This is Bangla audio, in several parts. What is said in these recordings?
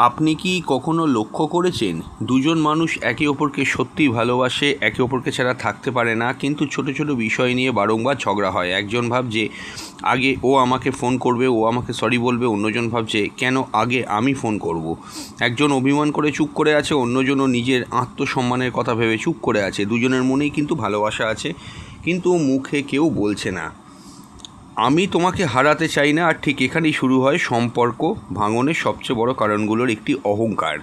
আপনি কি কখনো লক্ষ্য করেছেন দুজন মানুষ একে অপরকে সত্যিই ভালোবাসে, একে অপরকে ছাড়া থাকতে পারে না, কিন্তু ছোট ছোট বিষয় নিয়ে বারংবার ঝগড়া হয়। একজন ভাবছে আগে ও আমাকে ফোন করবে, ও আমাকে সরি বলবে, অন্যজন ভাবছে কেন আগে আমি ফোন করব। একজন অভিমান করে চুপ করে আছে, অন্যজনও নিজের আত্মসম্মানের কথা ভেবে চুপ করে আছে। দুজনের মনেই কিন্তু ভালোবাসা আছে, কিন্তু মুখে কেউ বলছে না আমি তোমাকে হারাতে চাই না। আর ঠিক এখানেই শুরু হয় সম্পর্ক ভাঙনের সবচেয়ে বড় কারণগুলোর একটি অহংকার।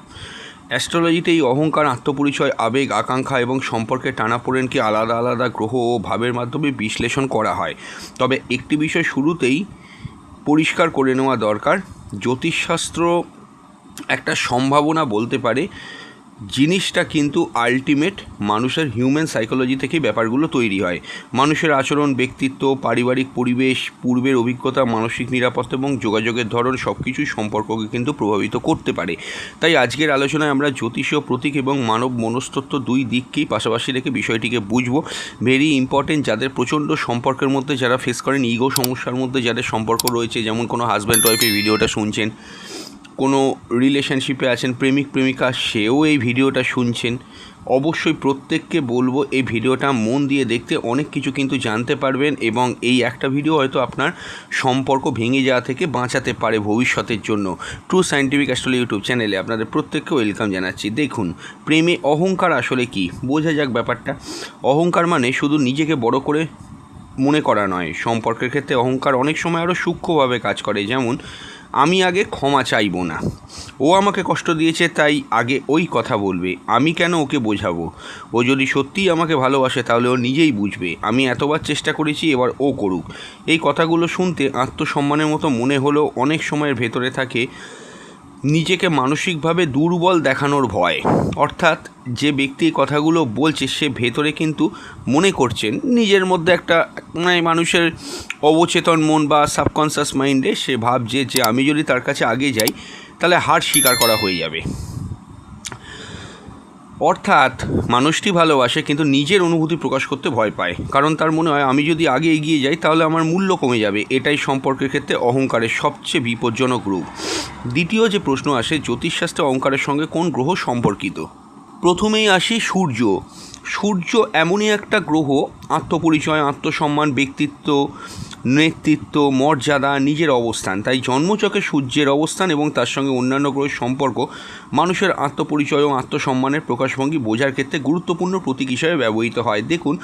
অ্যাস্ট্রোলজিতে এই অহংকার, আত্মপরিচয়, আবেগ, আকাঙ্ক্ষা এবং সম্পর্কের টানাপোড়েনকে আলাদা আলাদা গ্রহ ও ভাবের মাধ্যমে বিশ্লেষণ করা হয়। তবে একটি বিষয় শুরুতেই পরিষ্কার করে নেওয়া দরকার। জ্যোতিষশাস্ত্র একটা সম্ভাবনা বলতে পারে, জিনিসটা কিন্তু আলটিমেট মানুষের হিউম্যান সাইকোলজি থেকেই ব্যাপারগুলো তৈরি হয়। মানুষের আচরণ, ব্যক্তিত্ব, পারিবারিক পরিবেশ, পূর্বের অভিজ্ঞতা, মানসিক নিরাপত্তা এবং যোগাযোগের ধরন সব কিছুই সম্পর্ককে কিন্তু প্রভাবিত করতে পারে। তাই আজকের আলোচনায় আমরা জ্যোতিষীয় প্রতীক এবং মানব মনস্তত্ত্ব দুই দিককেই পাশাপাশি রেখে বিষয়টিকে বুঝবো। ভেরি ইম্পর্টেন্ট, যাদের প্রচণ্ড সম্পর্কের মধ্যে যারা ফেস করেন, ইগো সমস্যার মধ্যে যাদের সম্পর্ক রয়েছে, যেমন কোনো হাজব্যান্ড ওয়াইফের ভিডিওটা শুনছেন, কোনো রিলেশনশিপে আছেন, প্রেমিক প্রেমিকা, সেও এই ভিডিওটা শুনছেন, অবশ্যই প্রত্যেককে বলবো এই ভিডিওটা মন দিয়ে দেখতে। অনেক কিছু কিন্তু জানতে পারবেন এবং এই একটা ভিডিও হয়তো আপনার সম্পর্ক ভেঙে যাওয়া থেকে বাঁচাতে পারে ভবিষ্যতের জন্য। ট্রু সায়েন্টিফিক অ্যাস্ট্রোলজি ইউটিউব চ্যানেলে আপনাদের প্রত্যেককে ওয়েলকাম জানাচ্ছি। দেখুন, প্রেমে অহংকার আসলে কি, বোঝা যাক ব্যাপারটা। অহংকার মানে শুধু নিজেকে বড় করে মনে করা নয়। সম্পর্কের ক্ষেত্রে অহংকার অনেক সময় আরও সূক্ষ্মভাবে কাজ করে। যেমন, আমি আগে ক্ষমা চাইব না, ও আমাকে কষ্ট দিয়েছে তাই আগে ওই কথা বলবে, আমি কেন ওকে বোঝাবো, ও যদি সত্যিই আমাকে ভালোবাসে তাহলে ও নিজেই বুঝবে, আমি এতবার চেষ্টা করেছি এবার ও করুক। এই কথাগুলো শুনতে আত্মসম্মানের মতো মনে হলেও অনেক সময়ের ভেতরে থাকে নিজেকে মানসিকভাবে দুর্বল দেখানোর ভয়। অর্থাৎ যে ব্যক্তি এই কথাগুলো বলছে সে ভেতরে কিন্তু মনে করছেন নিজের মধ্যে একটা মানুষের অবচেতন মন বা সাবকনসিয়াস মাইন্ডে সে ভাবছে যে আমি যদি তার কাছে আগে যাই তাহলে হার স্বীকার করা হয়ে যাবে। অর্থাৎ মানুষটি ভালোবাসে কিন্তু নিজের অনুভূতি প্রকাশ করতে ভয় পায়, কারণ তার মনে হয় আমি যদি আগে এগিয়ে যাই তাহলে আমার মূল্য কমে যাবে। এটাই সম্পর্কের ক্ষেত্রে অহংকারের সবচেয়ে বিপজ্জনক রূপ। দ্বিতীয় যে প্রশ্ন আসে, জ্যোতিষশাস্ত্রে অহংকারের সঙ্গে কোন গ্রহ সম্পর্কিত। প্রথমেই আসি সূর্য। সূর্য এমনই একটা গ্রহ, আত্মপরিচয়, আত্মসম্মান, ব্যক্তিত্ব, নেতৃত্ব, মর্যাদা, নিজের অবস্থান। তাই জন্মচকে সূর্যের অবস্থান এবং তার সঙ্গে অন্যান্য গ্রহের সম্পর্ক মানুষের আত্মপরিচয় ও আত্মসম্মানের প্রকাশভঙ্গি বোঝার ক্ষেত্রে গুরুত্বপূর্ণ প্রতীক হিসাবে ব্যবহৃত হয়। দেখুন,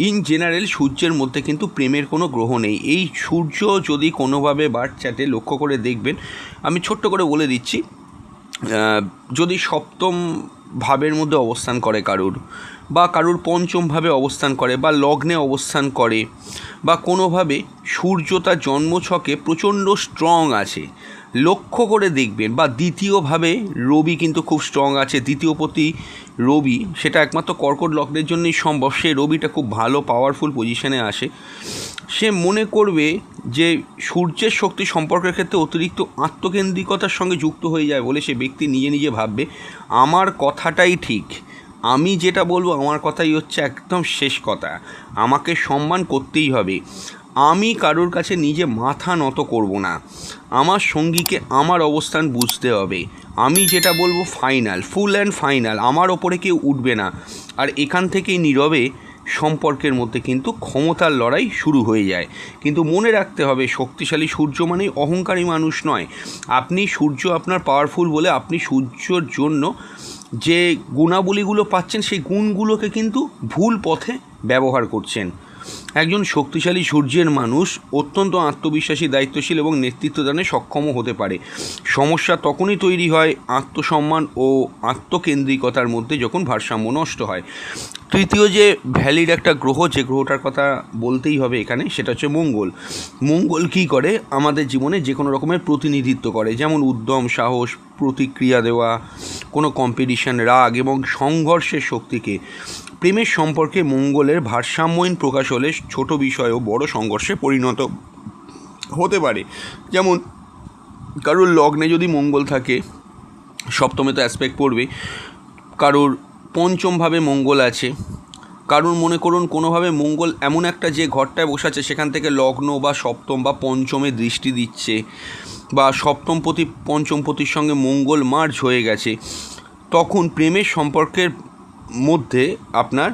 ইন জেনারেল সূর্যের মধ্যে কিন্তু প্রেমের কোনো গ্রহ নেই। এই সূর্য যদি কোনোভাবে বার্থ চার্টে লক্ষ্য করে দেখবেন, আমি ছোট্ট করে বলে দিচ্ছি, যদি সপ্তম ভাবের মধ্যে অবস্থান করে কারুর, বা কারুর পঞ্চম ভাবে অবস্থান করে, বা লগ্নে অবস্থান করে, বা কোনোভাবে সূর্য তার জন্মছকে প্রচণ্ড স্ট্রং আছে, লক্ষ্য করে দেখবেন। বা দ্বিতীয়ভাবে রবি কিন্তু খুব স্ট্রং আছে, দ্বিতীয়পতি রবি, সেটা একমাত্র কর্কট লগ্নের জন্যই সম্ভব। সে রবিটা খুব ভালো পাওয়ারফুল পজিশনে আসে। সে মনে করবে যে সূর্যের শক্তি সম্পর্কের ক্ষেত্রে অতিরিক্ত আত্মকেন্দ্রিকতার সঙ্গে যুক্ত হয়ে যায় বলে সে ব্যক্তি নিজে নিজে ভাববে আমার কথাটাই ঠিক, আমি যেটা বলবো আমার কথাই হচ্ছে একদম শেষ কথা, আমাকে সম্মান করতেই হবে, আমি কারোর কাছে নিজে মাথা নত করব না, আমার সঙ্গীকে আমার অবস্থান বুঝতে হবে, আমি যেটা বলবো ফাইনাল, ফুল অ্যান্ড ফাইনাল, আমার ওপরে কেউ উঠবে না। আর এখান থেকেই নীরবে সম্পর্কের মধ্যে কিন্তু ক্ষমতার লড়াই শুরু হয়ে যায়। কিন্তু মনে রাখতে হবে, শক্তিশালী সূর্য মানেই অহংকারী মানুষ নয়। আপনি সূর্য আপনার পাওয়ারফুল বলে আপনি সূর্যর জন্য যে গুণাবলীগুলো পাচ্ছেন সেই গুণগুলোকে কিন্তু ভুল পথে ব্যবহার করছেন। একজন শক্তিশালী সূর্যের মানুষ অত্যন্ত আত্মবিশ্বাসী, দায়িত্বশীল এবং নেতৃত্বদানে সক্ষমও হতে পারে। সমস্যা তখনই তৈরি হয় আত্মসম্মান ও আত্মকেন্দ্রিকতার মধ্যে, যখন ভারসাম্য নষ্ট হয়। তৃতীয় যে ভ্যালিড একটা গ্রহ, যে গ্রহটার কথা বলতেই হবে এখানে, সেটা হচ্ছে মঙ্গল। মঙ্গল কী করে, আমাদের জীবনে যে কোনো রকমের প্রতিনিধিত্ব করে, যেমন উদ্যম, সাহস, প্রতিক্রিয়া দেওয়া, কোনো কম্পিটিশন, রাগ এবং সংঘর্ষের শক্তিকে। প্রেমের সম্পর্কে মঙ্গলের ভারসাম্যহীন প্রকাশ হলে ছোট বিষয়ও বড় সংঘর্ষে পরিণত হতে পারে। যেমন কারোর লগ্নে যদি মঙ্গল থাকে, সপ্তমে তো অ্যাসপেক্ট পড়বে, কারোর পঞ্চমভাবে মঙ্গল আছে, কারণ মনে করুন কোনোভাবে মঙ্গল এমন একটা যে ঘরটায় বসে আছে সেখান থেকে লগ্ন বা সপ্তম বা পঞ্চমে দৃষ্টি দিচ্ছে, বা সপ্তমপতি পঞ্চমপতির সঙ্গে মঙ্গল মার্জ হয়ে গেছে, তখন প্রেমের সম্পর্কের মধ্যে আপনার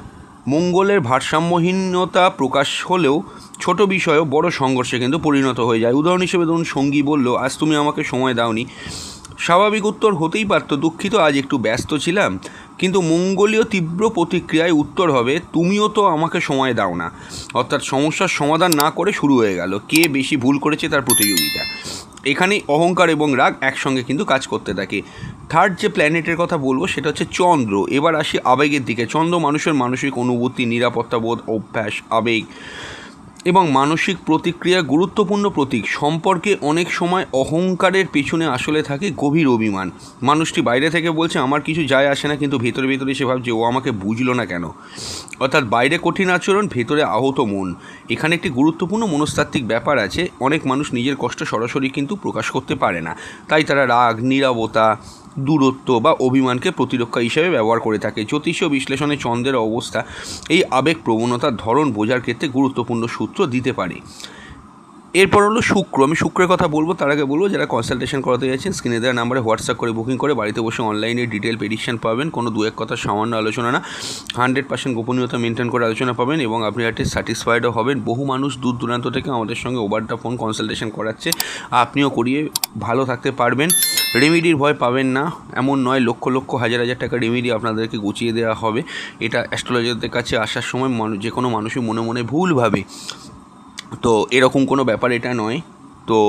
মঙ্গলের ভারসাম্যহীনতা প্রকাশ হলেও ছোট বিষয়েও বড় সংঘর্ষে কিন্তু পরিণত হয়ে যায়। উদাহরণ হিসেবে ধরুন, সঙ্গী বলল, আজ তুমি আমাকে সময় দাওনি। স্বাভাবিক উত্তর হতেই পারত, দুঃখিত, আজ একটু ব্যস্ত ছিলাম। কিন্তু মঙ্গলীয় তীব্র প্রতিক্রিয়ায় উত্তর হবে, তুমিও তো আমাকে সময় দাও না। অর্থাৎ সমস্যার সমাধান না করে শুরু হয়ে গেল কে বেশি ভুল করেছে তার প্রতিযোগিতা। এখানেই অহংকার এবং রাগ একসঙ্গে কিন্তু কাজ করতে থাকে। থার্ড যে প্ল্যানেটের কথা বলবো সেটা হচ্ছে চন্দ্র। এবার আসি আবেগের দিকে। চন্দ্র মানুষের মানসিক অনুভূতি, নিরাপত্তাবোধ, অভ্যাস, আবেগ এবং মানসিক প্রতিক্রিয়া গুরুত্বপূর্ণ প্রতীক। সম্পর্কে অনেক সময় অহংকারের পেছনে আসলে থাকে গভীর অভিমান। মানুষটি বাইরে থেকে বলছে আমার কিছু যায় আসে না, কিন্তু ভেতরে ভেতরে সে ভাবছে ও আমাকে বুঝলো না কেন। অর্থাৎ বাইরে কঠিন আচরণ, ভেতরে আহত মন। এখানে একটি গুরুত্বপূর্ণ মনস্তাত্ত্বিক ব্যাপার আছে। অনেক মানুষ নিজের কষ্ট সরাসরি কিন্তু প্রকাশ করতে পারে না, তাই তারা রাগ, নীরবতা, দূরত্ব বা অভিমানকে প্রতিরক্ষা হিসেবে ব্যবহার করে থাকে। জ্যোতিষীয় বিশ্লেষণে চন্দ্রের অবস্থা এই আবেগ প্রবণতার ধরন বোঝার ক্ষেত্রে গুরুত্বপূর্ণ সূত্র দিতে পারে। এরপর হলো শুক্র। আমি শুক্রের কথা বলবো, তার আগে বলবো যারা কনসালটেশন করাতে যাচ্ছেন স্ক্রিনে দেওয়া নাম্বারে হোয়াটসঅ্যাপ করে বুকিং করে বাড়িতে বসে অনলাইনে ডিটেল প্রেডিকশন পাবেন। কোনো দু এক কথা সামান্য আলোচনা না, 100% গোপনীয়তা মেনটেন করে আলোচনা পাবেন এবং আপনি একটা স্যাটিসফাইডও হবেন। বহু মানুষ দূর দূরান্ত থেকে আমাদের সঙ্গে ওভার দ্য ফোন কনসালটেশন করাচ্ছে, আপনিও করিয়ে ভালো থাকতে পারবেন। রেমিডির ভয় পাবেন না, এমন নয় লক্ষ লক্ষ হাজার হাজার টাকা রেমিডি আপনাদেরকে গুছিয়ে দেওয়া হবে। এটা অ্যাস্ট্রোলজারদের কাছে আসার সময় যে কোনো মানুষই মনে মনে ভুল ভাবে, তো এরকম কোনো ব্যাপার এটা নয়। তো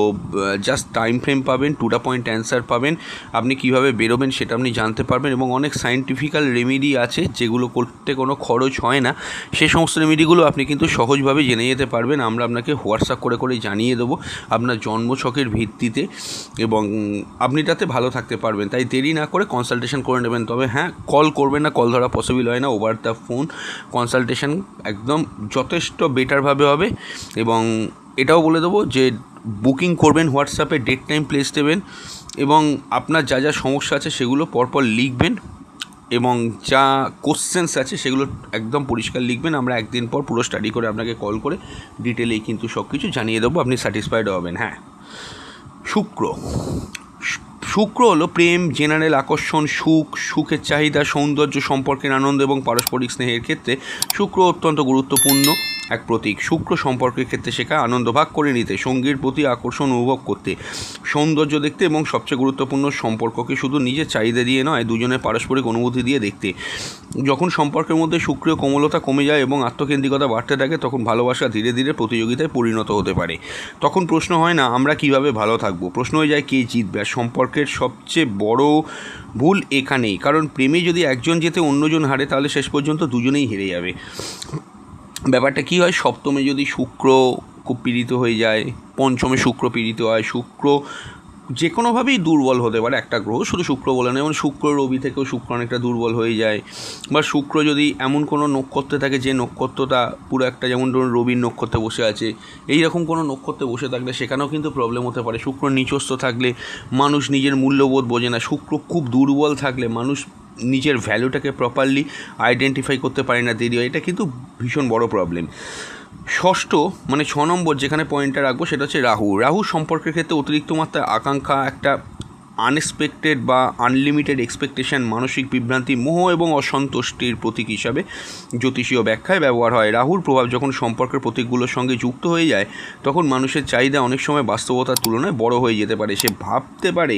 জাস্ট টাইম ফ্রেম পাবেন, টু দ্য পয়েন্ট অ্যান্সার পাবেন, আপনি কীভাবে বেরোবেন সেটা আপনি জানতে পারবেন এবং অনেক সায়েন্টিফিক্যাল রেমেডি আছে যেগুলো করতে কোনো খরচ হয় না। সেই সমস্ত রেমেডিগুলো আপনি কিন্তু সহজভাবে জেনে যেতে পারবেন। আমরা আপনাকে হোয়াটসঅ্যাপ করে করে জানিয়ে দেবো আপনার জন্মছকের ভিত্তিতে এবং আপনি তাতে ভালো থাকতে পারবেন। তাই দেরি না করে কনসালটেশন করে নেবেন। তবে হ্যাঁ, কল করবেন না, কল ধরা পসিবল হয় না। ওভার দ্য ফোন কনসালটেশন একদম যথেষ্ট বেটারভাবে হবে। এবং এটাও বলে দেবো যে বুকিং করবেন হোয়াটসঅ্যাপে, ডেট টাইম প্লেস দেবেন এবং আপনার যা যা সমস্যা আছে সেগুলো পরপর লিখবেন এবং যা কোশ্চেন্স আছে সেগুলো একদম পরিষ্কার লিখবেন। আমরা একদিন পর পুরো স্টাডি করে আপনাকে কল করে ডিটেলেই কিন্তু সব কিছু জানিয়ে দেবো, আপনি স্যাটিসফাইড হবেন। হ্যাঁ, শুক্র হলো প্রেম, জেনারেল আকর্ষণ, সুখের চাহিদা, সৌন্দর্য, সম্পর্কের আনন্দ এবং পারস্পরিক স্নেহের ক্ষেত্রে শুক্র অত্যন্ত গুরুত্বপূর্ণ এক প্রতীক। শুক্র সম্পর্কের ক্ষেত্রে শেখায় আনন্দ ভাগ করে নিতে, সঙ্গীর প্রতি আকর্ষণ অনুভব করতে, সৌন্দর্য দেখতে এবং সবচেয়ে গুরুত্বপূর্ণ সম্পর্ককে শুধু নিজের চাহিদা দিয়ে নয়, দুজনের পারস্পরিক অনুভূতি দিয়ে দেখতে। যখন সম্পর্কের মধ্যে শুক্রীয় কোমলতা কমে যায় এবং আত্মকেন্দ্রিকতা বাড়তে থাকে, তখন ভালোবাসা ধীরে ধীরে প্রতিযোগিতায় পরিণত হতে পারে। তখন প্রশ্ন হয় না আমরা কিভাবে ভালো থাকবো, প্রশ্ন হয়ে যায় কে জিতবে। আর সম্পর্কের সবচেয়ে বড় ভুল এখানেই, কারণ প্রেমে যদি একজন জেতে অন্যজন হারে তাহলে শেষ পর্যন্ত দুজনেই হেরে যাবে। ব্যাপারটা কী হয়, সপ্তমে যদি শুক্র খুব পীড়িত হয়ে যায়, পঞ্চমে শুক্র পীড়িত হয়, শুক্র যে কোনোভাবেই দুর্বল হতে পারে, একটা গ্রহ শুধু শুক্র বলে না, যেমন শুক্র রবি থেকেও শুক্র অনেকটা দুর্বল হয়ে যায়। বা শুক্র যদি এমন কোনো নক্ষত্রে থাকে যে নক্ষত্রটা পুরো একটা, যেমন ধরুন রবির নক্ষত্রে বসে আছে, এই রকম কোনো নক্ষত্রে বসে থাকলে সেখানেও কিন্তু প্রবলেম হতে পারে। শুক্র নিচস্থ থাকলে মানুষ নিজের মূল্যবোধ বোঝে না। শুক্র খুব দুর্বল থাকলে মানুষ নিজের ভ্যালুটাকে প্রপারলি আইডেন্টিফাই করতে পারে না, দেরি হয়। এটা কিন্তু ভীষণ বড় প্রবলেম। ষষ্ঠ মানে 6 নম্বর যেখানে পয়েন্টটা রাখবো সেটা হচ্ছে রাহু সম্পর্কের ক্ষেত্রে অতিরিক্ত মাত্রায় আকাঙ্ক্ষা, একটা আনএক্সপেক্টেড বা আনলিমিটেড এক্সপেকটেশন, মানসিক বিভ্রান্তি, মোহ এবং অসন্তুষ্টির প্রতীক হিসাবে জ্যোতিষীয় ব্যাখ্যায় ব্যবহার হয়। রাহুর প্রভাব যখন সম্পর্কের প্রতীকগুলোর সঙ্গে যুক্ত হয়ে যায় তখন মানুষের চাহিদা অনেক সময় বাস্তবতার তুলনায় বড় হয়ে যেতে পারে। সে ভাবতে পারে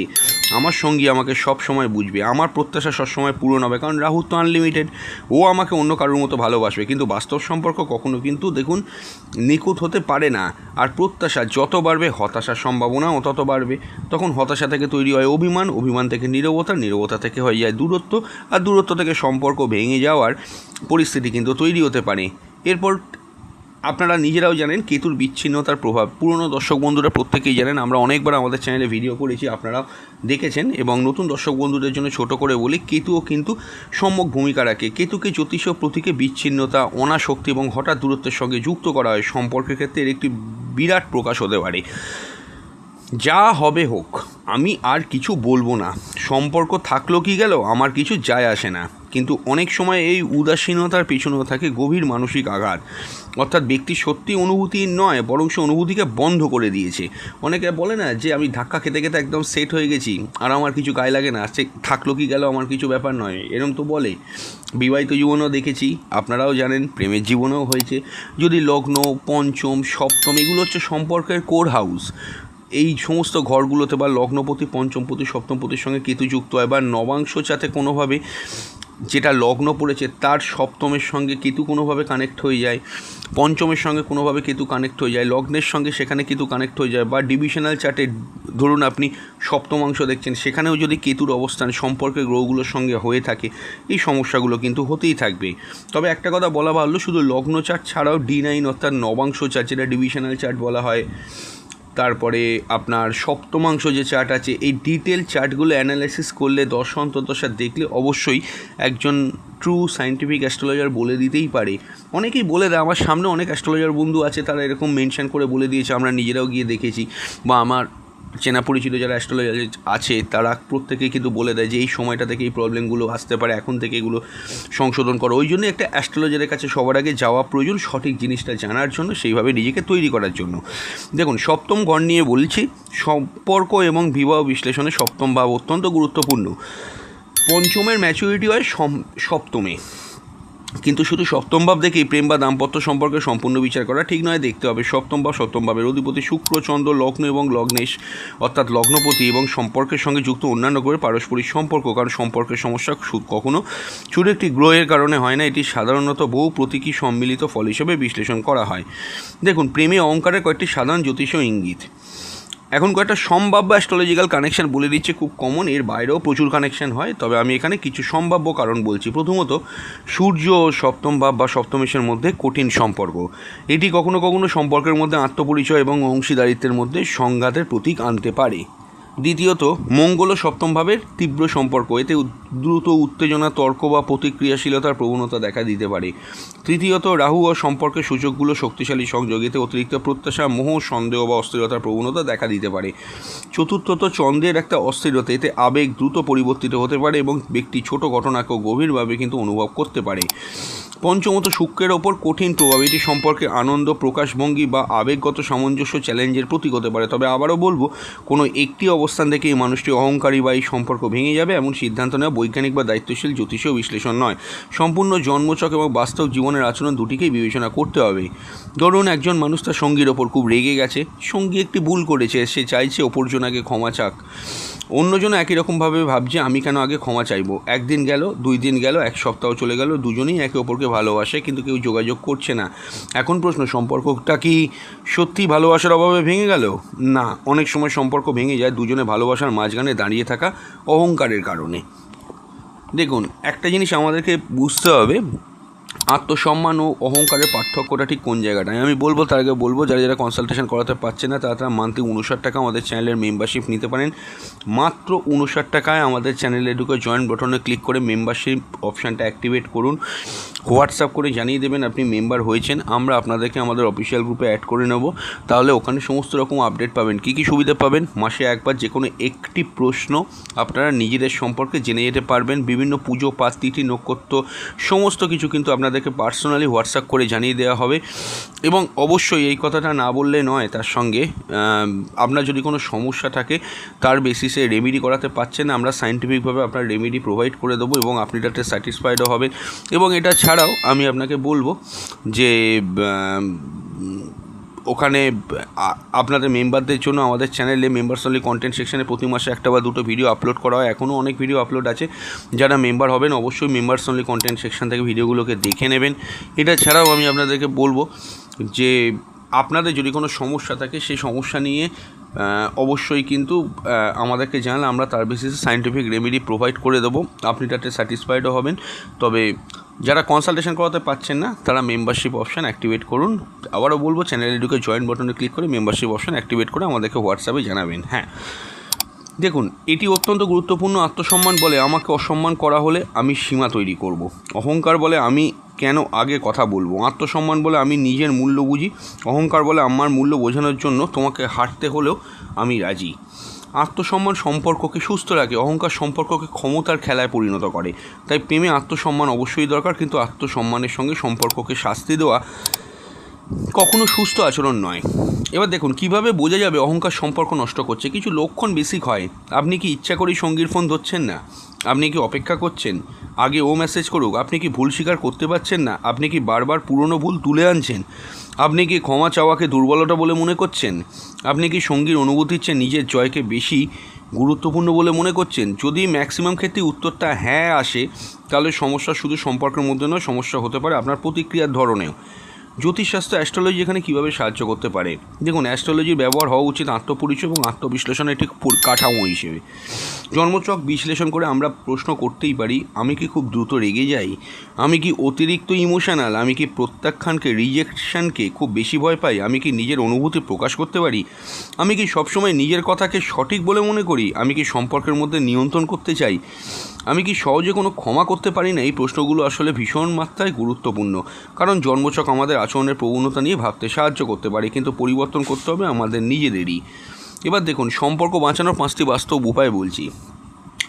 আমার সঙ্গী আমাকে সব সময় বুঝবে, আমার প্রত্যাশা সবসময় পূরণ হবে, কারণ রাহু তো আনলিমিটেড, ও আমাকে অন্য কারোর মতো ভালোবাসবে। কিন্তু বাস্তব সম্পর্ক কখনো কিন্তু দেখুন নিখুঁত হতে পারে না। আর প্রত্যাশা যত বাড়বে হতাশার সম্ভাবনাও তত বাড়বে। তখন হতাশা থেকে তৈরি হয় অভিমান, অভিমান থেকে নীরবতা, নীরবতা থেকে হয়ে যায় দূরত্ব, আর দূরত্ব থেকে সম্পর্ক ভেঙে যাওয়ার পরিস্থিতি কিন্তু তৈরি হতে পারে। এরপর আপনারা নিজেরাও জানেন কেতুর বিচ্ছিন্নতার প্রভাব, পুরনো দর্শক বন্ধুরা প্রত্যেকেই জানেন, আমরা অনেকবার আমাদের চ্যানেলে ভিডিও করেছি, আপনারা দেখেছেন। এবং নতুন দর্শক বন্ধুদের জন্য ছোট করে বলি, কেতুও কিন্তু সম্যক ভূমিকা রাখে। কেতুকে জ্যোতিষীয় প্রতীকে বিচ্ছিন্নতা, অনাসক্তি এবং হঠাৎ দূরত্বের সঙ্গে যুক্ত করা হয়। সম্পর্কের ক্ষেত্রে এর একটি বিরাট প্রকাশ হতে পারে। যা হবে হোক, আমি আর কিছু বলবো না। সম্পর্ক থাকলো কি গেল, আমার কিছু যায় আসে না। কিন্তু অনেক সময় এই উদাসীনতার পেছনেও থাকে গভীর মানসিক আঘাত। অর্থাৎ ব্যক্তি সত্যি অনুভূতি নয়, বরং সে অনুভূতিকে বন্ধ করে দিয়েছে। অনেকে বলে না যে আমি ধাক্কা খেতে খেতে একদম সেট হয়ে গেছি, আর আমার কিছু গায়ে লাগে না, সে থাকলো কি গেল আমার কিছু ব্যাপার নয়, এরম তো বলে। বিবাহিত জীবনেও দেখেছি, আপনারাও জানেন, প্রেমের জীবনেও হয়েছে। যদি লগ্ন, পঞ্চম, সপ্তম এগুলো হচ্ছে সম্পর্কের কোর হাউস, এই সমস্ত ঘরগুলোতে বা লগ্নপতি, পঞ্চমপতি, সপ্তমপতির সঙ্গে কেতু যুক্ত হয়, বা নবাংশ যাতে কোনোভাবে যেটা লগ্ন পড়েছে তার সপ্তমের সঙ্গে কেতু কোনোভাবে কানেক্ট হয়ে যায়, পঞ্চমের সঙ্গে কোনোভাবে কেতু কানেক্ট হয়ে যায়, লগ্নের সঙ্গে সেখানে কেতু কানেক্ট হয়ে যায়, বা ডিভিশনাল চার্টে ধরুন আপনি সপ্তমাংশ দেখছেন, সেখানেও যদি কেতুর অবস্থান সম্পর্কের গ্রহগুলোর সঙ্গে হয়ে থাকে, এই সমস্যাগুলো কিন্তু হতেই থাকবে। তবে একটা কথা বলা ভালো, শুধু লগ্ন চার্ট ছাড়াও D9 অর্থাৎ নবাংশ চার্ট, যেটা ডিভিশনাল চার্ট বলা হয়, তারপরে আপনার সপ্তমাংশ যে চার্ট আছে, এই ডিটেল চার্টগুলো অ্যানালাইসিস করলে, দশা অন্তর্দশা দেখলে অবশ্যই একজন ট্রু সায়েন্টিফিক অ্যাস্ট্রোলজার বলে দিতেই পারে। অনেকেই বলে দেয়, আমার সামনে অনেক অ্যাস্ট্রোলজার বন্ধু আছে, তারা এরকম মেনশন করে বলে দিয়েছে, আমরা নিজেরাও গিয়ে দেখেছি, বা আমার চেনা পরিচিত যারা অ্যাস্ট্রোলজার আছে তারা প্রত্যেকেই কিন্তু বলে দেয় যে এই সময়টা থেকে এই প্রবলেমগুলো আসতে পারে, এখন থেকে এগুলো সংশোধন করো। ওই জন্য একটা অ্যাস্ট্রোলজারের কাছে সবার আগে যাওয়া প্রয়োজন, সঠিক জিনিসটা জানার জন্য, সেইভাবে নিজেকে তৈরি করার জন্য। দেখুন, সপ্তম ঘর নিয়ে বলছি, সম্পর্ক এবং বিবাহ বিশ্লেষণে সপ্তম ভাব অত্যন্ত গুরুত্বপূর্ণ। পঞ্চমের ম্যাচুরিটি হয় সপ্তমে, কিন্তু শুধু সপ্তম ভাব দেখেই প্রেম বা দাম্পত্য সম্পর্কে সম্পূর্ণ বিচার করা ঠিক নয়। দেখতে হবে সপ্তম ভাবের অধিপতি শুক্র, চন্দ্র, লগ্ন এবং লগ্নেশ অর্থাৎ লগ্নপতি এবং সম্পর্কের সঙ্গে যুক্ত অন্যান্য গ্রহের পারস্পরিক সম্পর্ক। কারণ সম্পর্কের সমস্যা কখনো শুধু একটি গ্রহের কারণে হয় না, এটি সাধারণত বহু প্রতীকী সম্মিলিত ফল হিসেবে বিশ্লেষণ করা হয়। দেখুন, প্রেমে অহংকারের কয়েকটি সাধারণ জ্যোতিষীয় ইঙ্গিত। এখন কয়েকটা সম্ভাব্য অ্যাস্ট্রোলজিক্যাল কানেকশান বলে দিচ্ছে, খুব কমন, এর বাইরেও প্রচুর কানেকশান হয়, তবে আমি এখানে কিছু সম্ভাব্য কারণ বলছি। প্রথমত, সূর্য ও সপ্তম ভাব বা সপ্তমেশের মধ্যে কঠিন সম্পর্ক। এটি কখনো কখনো সম্পর্কের মধ্যে আত্মপরিচয় এবং অংশীদারিত্বের মধ্যে সংঘাতের প্রতীক আনতে পারে। দ্বিতীয়ত, মঙ্গল ও সপ্তম ভাবের তীব্র সম্পর্ক, এতে দ্রুত উত্তেজনা, তর্ক বা প্রতিক্রিয়াশীলতার প্রবণতা দেখা দিতে পারে। তৃতীয়ত, রাহু ও সম্পর্কের সূচকগুলো শক্তিশালী সংযোগ, এতে অতিরিক্ত প্রত্যাশা, মোহ, সন্দেহ বা অস্থিরতার প্রবণতা দেখা দিতে পারে। চতুর্থত, চন্দ্রের একটা অস্থিরতা, এতে আবেগ দ্রুত পরিবর্তিত হতে পারে এবং ব্যক্তি ছোট ঘটনাকেও গভীরভাবে কিন্তু অনুভব করতে পারে। পঞ্চমত, শুক্রের ওপর কঠিন প্রভাব, এটি সম্পর্কে আনন্দ, প্রকাশভঙ্গি বা আবেগগত সামঞ্জস্য চ্যালেঞ্জের প্রতীক হতে পারে। তবে আবারও বলবো, কোনো একটি অবস্থান থেকে এই মানুষটি অহংকারী বা এই সম্পর্ক ভেঙে যাবে এমন সিদ্ধান্ত নেওয়া বৈজ্ঞানিক বা দায়িত্বশীল জ্যোতিষীয় বিশ্লেষণ নয়। সম্পূর্ণ জন্মছক এবং বাস্তব জীবনের আচরণ দুটিকেই বিবেচনা করতে হবে। ধরুন, একজন মানুষ তার সঙ্গীর ওপর খুব রেগে গেছে, সঙ্গী একটি ভুল করেছে, সে চাইছে অপরজনাকে ক্ষমা চাক। অন্যজন একই রকমভাবে ভাবছে, আমি কেন আগে ক্ষমা চাইবো। একদিন গেল, 2 দিন গেল, 1 সপ্তাহ চলে গেল, দুজনেই একে অপরকে ভালোবাসে, কিন্তু কেউ যোগাযোগ করছে না। এখন প্রশ্ন, সম্পর্কটা কি সত্যি ভালোবাসার অভাবে ভেঙে গেল? না, অনেক সময় সম্পর্ক ভেঙে যায় দুজনে ভালোবাসার মাঝখানে দাঁড়িয়ে থাকা অহংকারের কারণে। দেখুন, একটা জিনিস আমাদেরকে বুঝতে হবে, আত্মসম্মান ও অহংকারের পার্থক্যটা ঠিক কোন জায়গাটায়। আমি বলবো, তার আগে বলবো, যারা যারা কনসালটেশন করাতে পারছে না তারা মান্থলি 59 টাকা আমাদের চ্যানেলের মেম্বারশিপ নিতে পারেন। মাত্র 59 টাকায় আমাদের চ্যানেলে ঢুকে জয়েন বাটনে ক্লিক করে মেম্বারশিপ অপশানটা অ্যাক্টিভেট করুন। হোয়াটসঅ্যাপ করে জানিয়ে দেবেন আপনি মেম্বার হয়েছেন, আমরা আপনাদেরকে আমাদের অফিসিয়াল গ্রুপে অ্যাড করে নেব। তাহলে ওখানে সমস্ত রকম আপডেট পাবেন। কী কী সুবিধা পাবেন? মাসে একবার যে কোনো একটি প্রশ্ন আপনারা নিজেদের সম্পর্কে জেনে যেতে পারবেন। বিভিন্ন পুজো, পাঠ, তিথি, নক্ষত্র সমস্ত কিছু কিন্তু আপনাদেরকে পার্সোনালি হোয়াটসঅ্যাপ করে জানিয়ে দেওয়া হবে। এবং অবশ্যই এই কথাটা না বললে নয়, তার সঙ্গে আপনার যদি কোনো সমস্যা থাকে তার বেসিসে রেমেডি করাতে পারছেন না, আমরা সায়েন্টিফিকভাবে আপনার রেমেডি প্রোভাইড করে দেবো এবং আপনি তাতে স্যাটিসফাইডও হবেন। এবং এটা ছাড়াও আমি আপনাকে বলবো যে ওখানে আপনাদের মেম্বারদের জন্য আমাদের চ্যানেলে মেম্বারস অনলি কন্টেন্ট সেকশানে প্রতি মাসে 1 বা 2 ভিডিও আপলোড করা হয়। এখনও অনেক ভিডিও আপলোড আছে। যারা মেম্বার হবেন অবশ্যই মেম্বারস অনলি কন্টেন্ট সেকশান থেকে ভিডিওগুলোকে দেখে নেবেন। এটা ছাড়াও আমি আপনাদেরকে বলবো যে আপনাদের যদি কোনো সমস্যা থাকে সেই সমস্যা নিয়ে অবশ্যই কিন্তু আমাদেরকে জানালে আমরা তার বেসিসে সায়েন্টিফিক রেমেডি প্রোভাইড করে দেবো, আপনি তাতে স্যাটিসফাইডও হবেন। তবে যারা কনসালটেশন করাতে পারছেন না তারা মেম্বারশিপ অপশান অ্যাক্টিভেট করুন। আবারও বলবো, চ্যানেলে ঢুকে জয়েন বাটনে ক্লিক করে মেম্বারশিপ অপশান অ্যাক্টিভেট করে আমাদেরকে হোয়াটসঅ্যাপে জানাবেন। হ্যাঁ, দেখুন, এটি অত্যন্ত গুরুত্বপূর্ণ। আত্মসম্মান বলে আমাকে অসম্মান করা হলে আমি সীমা তৈরি করব। অহংকার বলে আমি কেন আগে কথা বলবো। আত্মসম্মান বলে আমি নিজের মূল্য বুঝি, অহংকার বলে আমার মূল্য বোঝানোর জন্য তোমাকে হারতে হলেও আমি রাজি। আত্মসম্মান সম্পর্ককে সুস্থ রাখে, অহংকার সম্পর্ককে ক্ষমতার খেলায় পরিণত করে। তাই প্রেমে আত্মসম্মান অবশ্যই দরকার, কিন্তু আত্মসম্মানের সঙ্গে সম্পর্ককে শাস্তি দেওয়া কখনো সুস্থ আচরণ নয়। এবার দেখুন কিভাবে বোঝা যাবে অহংকার সম্পর্ক নষ্ট করছে। কিছু লক্ষণ বেসিক হয়। আপনি কি ইচ্ছা করেই সঙ্গীর ফোন ধরছেন না? আপনি কি অপেক্ষা করছেন আগে ও মেসেজ করুক? আপনি কি ভুল স্বীকার করতে পারছেন না? আপনি কি বারবার পুরনো ভুল তুলে আনছেন? আপনি কি ক্ষমা চাওয়াকে দুর্বলতা বলে মনে করছেন? আপনি কি সঙ্গীর অনুভূতির চেয়ে নিজের জয়কে বেশি গুরুত্বপূর্ণ বলে মনে করছেন? যদি ম্যাক্সিমাম ক্ষেত্রে উত্তরটা হ্যাঁ আসে, তাহলে সমস্যা শুধু সম্পর্কের মধ্যে নয়, সমস্যা হতে পারে আপনার প্রতিক্রিয়ার ধরনেও। জ্যোতিষশাস্ত্র অ্যাস্ট্রোলজি এখানে কীভাবে সাহায্য করতে পারে? দেখুন, অ্যাস্ট্রোলজির ব্যবহার হওয়া উচিত আত্মপরিচয় এবং আত্মবিশ্লেষণের একটি কাঠামো হিসেবে। জন্মচক বিশ্লেষণ করে আমরা প্রশ্ন করতেই পারি, আমি কি খুব দ্রুত রেগে যাই? আমি কি অতিরিক্ত ইমোশনাল? আমি কি প্রত্যাখ্যানকে, রিজেকশনকে খুব বেশি ভয় পাই? আমি কি নিজের অনুভূতি প্রকাশ করতে পারি? আমি কি সবসময় নিজের কথাকে সঠিক বলে মনে করি? আমি কি সম্পর্কের মধ্যে নিয়ন্ত্রণ করতে চাই? আমি কি সহজে কোনো ক্ষমা করতে পারি না? এই প্রশ্নগুলো আসলে ভীষণ মাত্রায় গুরুত্বপূর্ণ, কারণ জন্মচক আমাদের আচরণের প্রবণতা নিয়ে ভাবতে সাহায্য করতে পারে, কিন্তু পরিবর্তন করতে হবে আমাদের নিজেদেরই। এবার দেখুন, সম্পর্ক বাঁচানোর 5টি বাস্তব উপায় বলছি।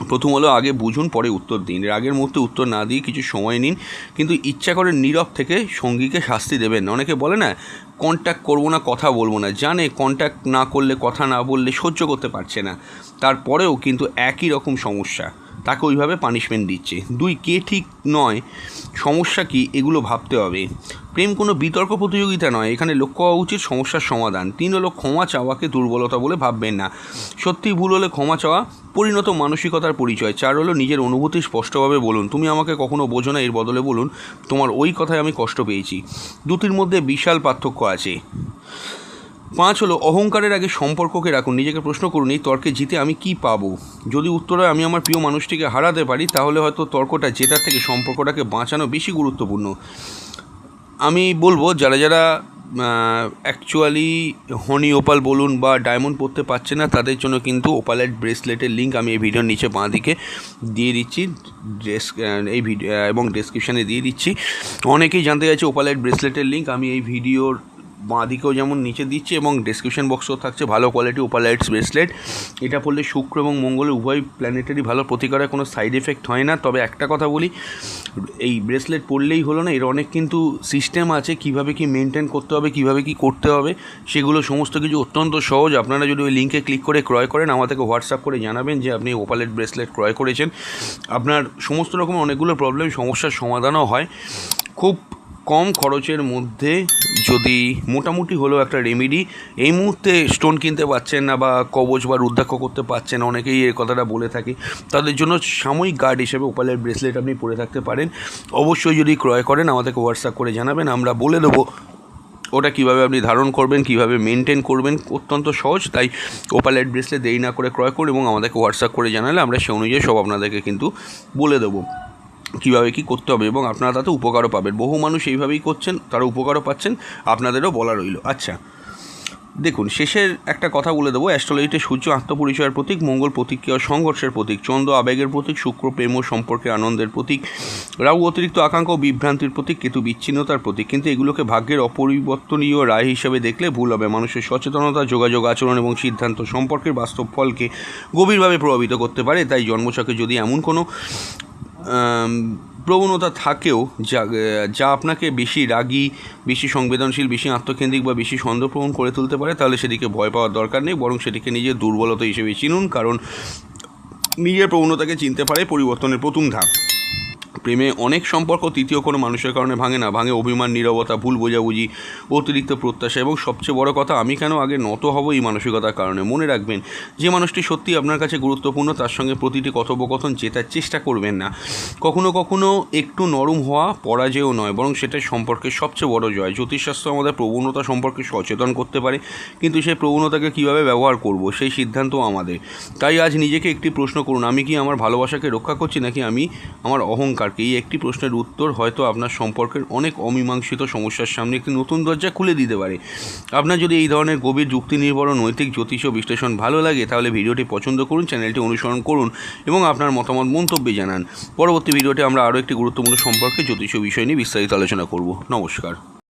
প্রথম হলো, আগে বুঝুন পরে উত্তর দিন। রাগের মুহূর্তে উত্তর না দিয়ে কিছু সময় নিন, কিন্তু ইচ্ছা করে নীরব থেকে সঙ্গীকে শাস্তি দেবেন না। অনেকে বলে না কন্ট্যাক্ট করবো না, কথা বলবো না, জানে কন্ট্যাক্ট না করলে, কথা না বললে সহ্য করতে পারছে না, তারপরেও কিন্তু একই রকম সমস্যা, তাকে ওইভাবে পানিশমেন্ট দিচ্ছে। 2, কে ঠিক নয়, সমস্যা কি, এগুলো ভাবতে হবে। প্রেম কোনো বিতর্ক প্রতিযোগিতা নয়, এখানে লক্ষ্য হওয়া উচিত সমস্যার সমাধান। 3 হলো, ক্ষমা চাওয়াকে দুর্বলতা বলে ভাববেন না, সত্যি ভুল হলে ক্ষমা চাওয়া পরিণত মানসিকতার পরিচয়। 4 হলো, নিজের অনুভূতি স্পষ্টভাবে বলুন। তুমি আমাকে কখনো বোঝো না, এর বদলে বলুন তোমার ওই কথায় আমি কষ্ট পেয়েছি। দুটির মধ্যে বিশাল পার্থক্য আছে। 5 হলো, অহংকারের আগে সম্পর্ককে রাখুন। নিজেকে প্রশ্ন করুন, এই তর্কে জিতে আমি কি পাবো? যদি উত্তর হয় আমি আমার প্রিয় মানুষটিকে হারাতে পারি, তাহলে হয়তো তর্কটা জেতার থেকে সম্পর্কটাকে বাঁচানো বেশি গুরুত্বপূর্ণ। আমি বলবো যারা যারা অ্যাকচুয়ালি হনি ওপাল বলুন বা ডায়মন্ড পরতে পারছে না, তাদের জন্য কিন্তু ওপালেট ব্রেসলেটের লিঙ্ক আমি এই ভিডিওর নিচে বাঁ দিকে দিয়ে দিচ্ছি, এই ভিডিও এবং ডেসক্রিপশানে দিয়ে দিচ্ছি। অনেকেই জানতে চাইছে ওপালেট ব্রেসলেটের লিঙ্ক, আমি এই ভিডিওর বাঁ দিকেও যেমন নিচে দিচ্ছি এবং ডেসক্রিপশন বক্সও থাকছে। ভালো কোয়ালিটি ওপালাইটস ব্রেসলেট, এটা পড়লে শুক্র এবং মঙ্গলের উভয় প্ল্যানেটেরই ভালো প্রতিকারে কোনো সাইড এফেক্ট হয় না। তবে একটা কথা বলি, এই ব্রেসলেট পড়লেই হলো না, এর অনেক কিন্তু সিস্টেম আছে, কিভাবে কি মেনটেন করতে হবে, কিভাবে কি করতে হবে, সেগুলো সমস্ত কিছু অত্যন্ত সহজ। আপনারা যদি ওই লিঙ্কে ক্লিক করে ক্রয় করেন, আমাদেরকে হোয়াটসঅ্যাপ করে জানাবেন যে আপনি ওপালেট ব্রেসলেট ক্রয় করেছেন। আপনার সমস্ত রকম অনেকগুলো প্রবলেম, সমস্যার সমাধানও হয় খুব কম খরচের মধ্যে। যদি মোটামুটি হলেও একটা রেমেডি, এই মুহূর্তে স্টোন কিনতে পারছেন না বা কবচ বা রুদ্রাক্ষ করতে পারছেন, অনেকেই এই কথাটা বলে থাকে, তাদের জন্য সাময়িক গার্ড হিসেবে ওপালের ব্রেসলেট আপনি পরে থাকতে পারেন। অবশ্যই যদি ক্রয় করেন আমাদেরকে হোয়াটসঅ্যাপ করে জানাবেন, আমরা বলে দেবো ওটা কীভাবে আপনি ধারণ করবেন, কীভাবে মেনটেন করবেন, অত্যন্ত সহজ। তাই ওপালেট ব্রেসলেট দেরি না করে ক্রয় করুন এবং আমাদেরকে হোয়াটসঅ্যাপ করে জানালে আমরা সে অনুযায়ী সব আপনাদেরকে কিন্তু বলে দেবো কীভাবে কী করতে হবে, এবং আপনারা তাতে উপকারও পাবেন। বহু মানুষ এইভাবেই করছেন, তারা উপকারও পাচ্ছেন, আপনাদেরও বলা রইল। আচ্ছা দেখুন, শেষের একটা কথা বলে দেবো। অ্যাস্ট্রোলজিতে সূর্য আত্মপরিচয়ের প্রতীক, মঙ্গল প্রতিক্রিয়া ও সংঘর্ষের প্রতীক, চন্দ্র আবেগের প্রতীক, শুক্র প্রেম ও সম্পর্কে আনন্দের প্রতীক, রাহু অতিরিক্ত আকাঙ্ক্ষা ও বিভ্রান্তির প্রতীক, কেতু বিচ্ছিন্নতার প্রতীক। কিন্তু এগুলোকে ভাগ্যের অপরিবর্তনীয় রায় হিসেবে দেখলে ভুল হবে। মানুষের সচেতনতা, যোগাযোগ, আচরণ এবং সিদ্ধান্ত সম্পর্কের বাস্তব ফলকে গভীরভাবে প্রভাবিত করতে পারে। তাই জন্মছকে যদি এমন কোনো প্রবণতা থাকেও যা আপনাকে বেশি রাগী, বেশি সংবেদনশীল, বেশি আত্মকেন্দ্রিক বা বেশি সন্দেহপ্রবণ করে তুলতে পারে, তাহলে সেদিকে ভয় পাওয়ার দরকার নেই, বরং সেটিকে নিজের দুর্বলতা হিসেবে চিনুন, কারণ নিজের প্রবণতাকে চিনতে পারে পরিবর্তনের প্রথম ধাপ। প্রেমে অনেক সম্পর্ক তৃতীয় কোনো মানুষের কারণে ভাঙে না, ভাঙে অভিমান, নীরবতা, ভুল বোঝাবুঝি, অতিরিক্ত প্রত্যাশা এবং সবচেয়ে বড় কথা, আমি কেন আগে নত হব, এই মানসিকতার কারণে। মনে রাখবেন, যে মানুষটি সত্যি আপনার কাছে গুরুত্বপূর্ণ, তার সঙ্গে প্রতিটি কথোপকথন জেতার চেষ্টা করবেন না। কখনো কখনো একটু নরম হওয়া পরাজয়ও নয়, বরং সেটাই সম্পর্কের সবচেয়ে বড় জয়। জ্যোতিষশাস্ত্র আমাদের প্রবণতা সম্পর্কে সচেতন করতে পারে, কিন্তু সেই প্রবণতাকে কীভাবে ব্যবহার করব, সেই সিদ্ধান্তও আমাদের। তাই আজ নিজেকে একটি প্রশ্ন করুন, আমি কি আমার ভালোবাসাকে রক্ষা করছি, নাকি আমি আমার অহংকার মার্ক। এই একটি প্রশ্নের উত্তর হয়তো আপনার সম্পর্কের অনেক অমীমাংসিত সমস্যার সামনে একটি নতুন দরজা খুলে দিতে পারে। আপনার যদি এই ধরনের গভীর যুক্তি নির্ভর নৈতিক জ্যোতিষ বিশ্লেষণ ভালো লাগে তাহলে ভিডিওটি পছন্দ করুন, চ্যানেলটি অনুসরণ করুন এবং আপনার মতামত মন্তব্যে জানান। পরবর্তী ভিডিওতে আমরা আরও একটি গুরুত্বপূর্ণ সম্পর্কে জ্যোতিষ বিষয় নিয়ে বিস্তারিত আলোচনা করব। নমস্কার।